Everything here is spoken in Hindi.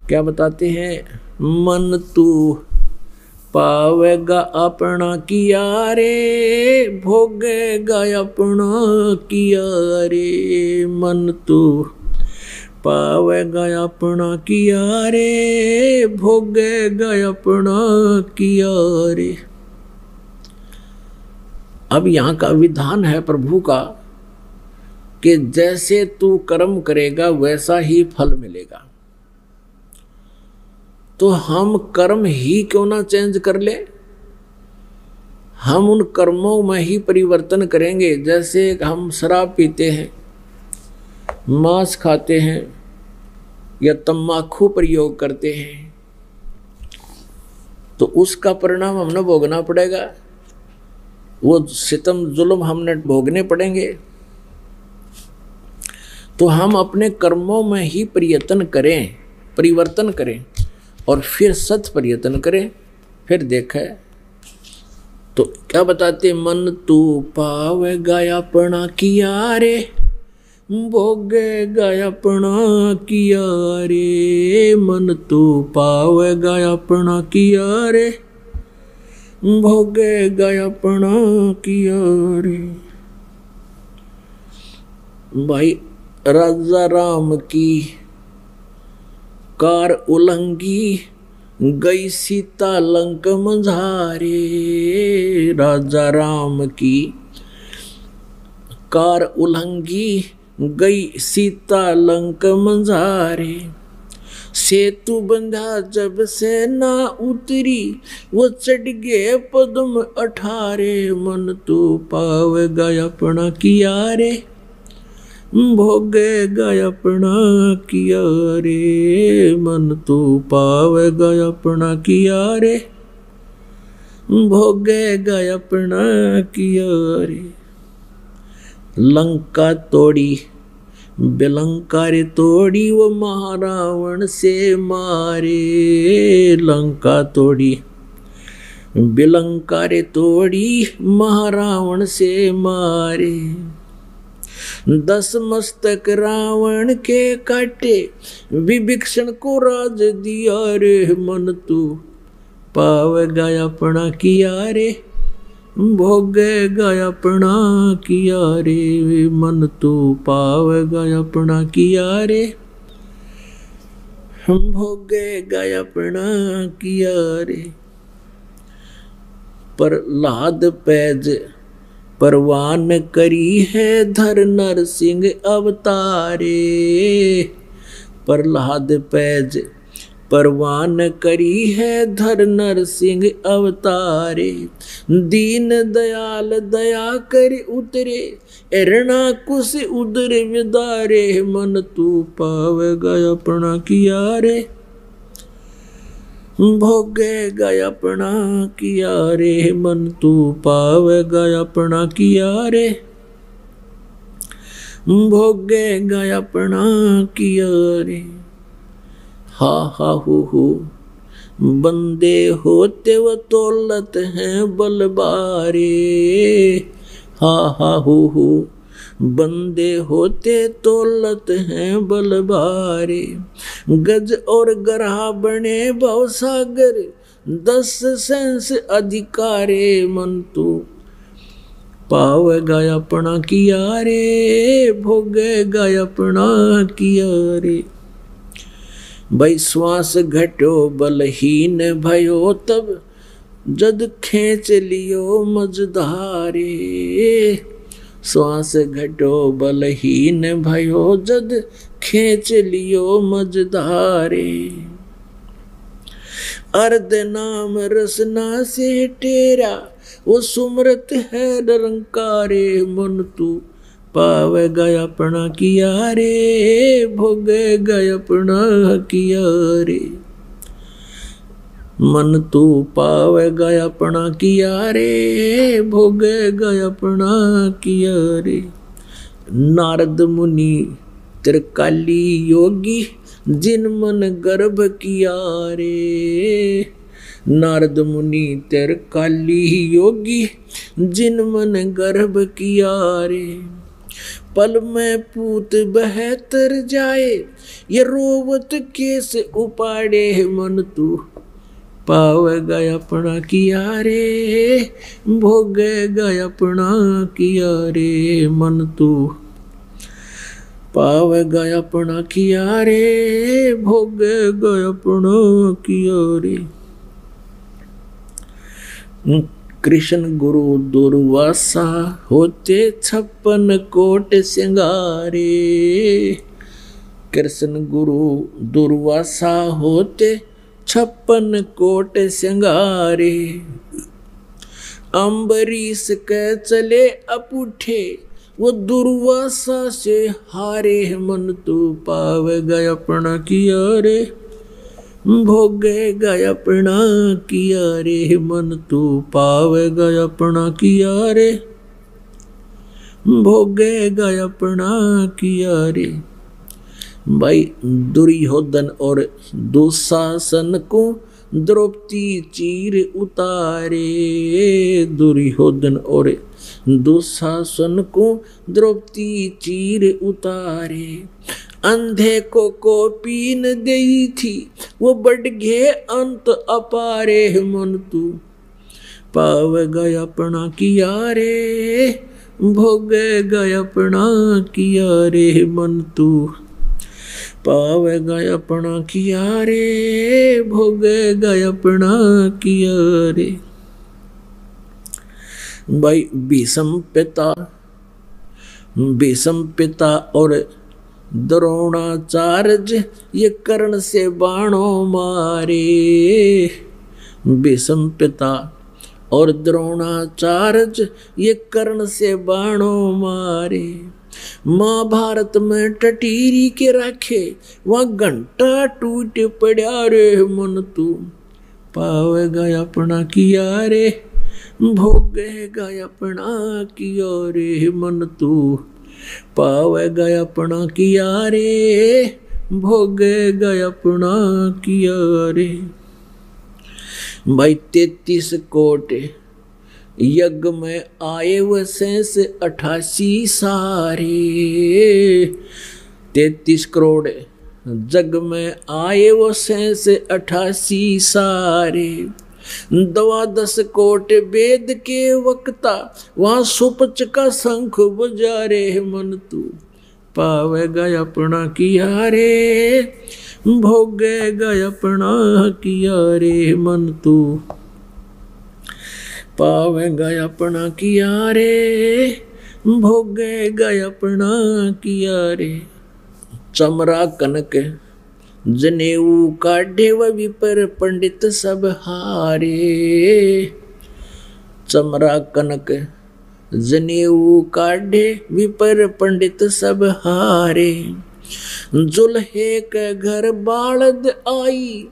क्या बताते हैं? मन तू पावेगा अपना किया रे, भोगेगा अपना किया रे। मन तू पावेगा अपना किया रे, भोगेगा अपना किया रे। अब यहाँ का विधान है प्रभु का कि जैसे तू कर्म करेगा वैसा ही फल मिलेगा। तो हम कर्म ही क्यों ना चेंज कर ले, हम उन कर्मों में ही परिवर्तन करेंगे। जैसे हम शराब पीते हैं, मांस खाते हैं या तम्बाकू प्रयोग करते हैं, तो उसका परिणाम हमने भोगना पड़ेगा, वो सितम जुल्म हमने भोगने पड़ेंगे। तो हम अपने कर्मों में ही परिवर्तन करें और फिर सत प्रयत्न करें, फिर देखे। तो क्या बताते? मन तू पावेगा अपना किया रे, भोगेगा अपना किया रे। मन तू पावेगा अपना किया रे, भोगेगा अपना किया रे। भाई राजा राम की कार उलंघी, गई सीता लंक मंझारे। राजा राम की कार उलंघी, गई सीता लंक मंझारे। सेतु बंधा जब से ना उतरी, वो चढ़ गए पद्म 18। मन तू पावेगा अपना किया रे, भोगेगा अपना किया रे। मन तू पावेगा अपना किया रे, भोगेगा अपना किया रे। लंका तोड़ी बिलंका रे तोड़ी, वो महारावण से मारे। लंका तोड़ी बिलंका रे तोड़ी, महारावण से मारे। 10 मस्तक रावण के काटे, विभीषण को राज दिया रे। मन तू पावेगा अपना किया रे, भोगेगा अपना किया रे। मन तू पावेगा अपना किया रे, भोगेगा अपना किया रे। प्रहलाद पैज परवान करी है, धर नर सिंह अवतारे। प्रहलाद पैज परवान करी है, धर नर सिंह अवतारे। दीन दयाल दया कर उतरे, एरणा कुश उदर विदारे। मन तू पावेगा अपना किया रे, भोगेगा अपना किया रे। मन तू पावेगा अपना किया रे, भोगेगा अपना किया रे। हा हा हु बंदे होते वो तौलत हैं बलबारे। हा हा हु बंदे होते तौलत हैं बलबारे। गज और गरहा बने भवसागर, 10 सेंस अधिकारे। मन तू पावेगा अपना किया रे, भोगेगा अपना किया रे। भाई श्वास घटो बलहीन भयो, तब जद खींच लियो मझधारे। श्वास घटो बलहीन भयो, जद खींच लियो मझधारे। अर्ध नाम रसना से टेरा, वो सुमरत है निरंकारे। मन तू पावेगा अपना किया रे, भोगेगा अपना किया रे। मन तू पावेगा अपना किया रे, भोगेगा अपना किया रे। नारद मुनि त्रिकाली योगी, जिन मन गर्भ किया रे। नारद मुनि त्रिकाली योगी, जिन मन गर्भ किया रे। पल में पूत बहतर जाए, ये रोवत केस उपाड़े मन तू पावेगा अपना किया रे, भोगेगा अपना किया रे मन तू पावेगा अपना किया रे, भोगेगा अपना किया रे। कृष्ण गुरु दुर्वासा होते 56 कोट सिंगारे, कृष्ण गुरु दुर्वासा होते 56 कोट सिंगारे, अम्बरीश के चले अपूठे वो दुर्वासा से हारे, मन तू पावेगा अपना किया रे, भोगेगा अपना किया रे, मन तू पावेगा अपना किया रे, भोगेगा अपना किया रे। भाई दुर्योधन और दुशासन को द्रौपदी चीर उतारे, दुर्योधन और दुशासन को द्रौपदी चीर उतारे, अंधे को पीन देई थी वो बढ़ गए अंत अपारे, मन तू पावेगा अपना किया रे, भोगेगा अपना किया रे, मन तू पावेगा अपना किया रे, भोगेगा अपना किया रे। भाई भीष्म पिता और द्रोणाचार्य ये कर्ण से बाणों मारे, भीष्म पिता और द्रोणाचार्य ये कर्ण से बाणों मारे, महाभारत में टटीरी के रखे वहाँ घंटा टूट पड़ा रे, मन तू पावेगा अपना किया रे, भोगेगा अपना किया रे, मन तू पावेगा अपना किया रे, भोगेगा अपना किया रे। भाई 33 कोट यज्ञ में आए व शेष 88 सारे, 33 करोड़ जग में आए वो शेष 88 सारे, 12 कोट वेद के वक्ता वहाँ सुपच का शंख बजा रे, मन तू पावेगा अपना किया रे, भोगेगा अपना किया रे, मन तू पावेगा अपना किया रे, भोगेगा अपना किया रे। चमरा कनक जनेऊ काढ़े व विपर पंडित सब हारे, चमरा कनक जनेऊ काढ़े विपर पंडित सब हारे, जुल्हे के घर बालद आई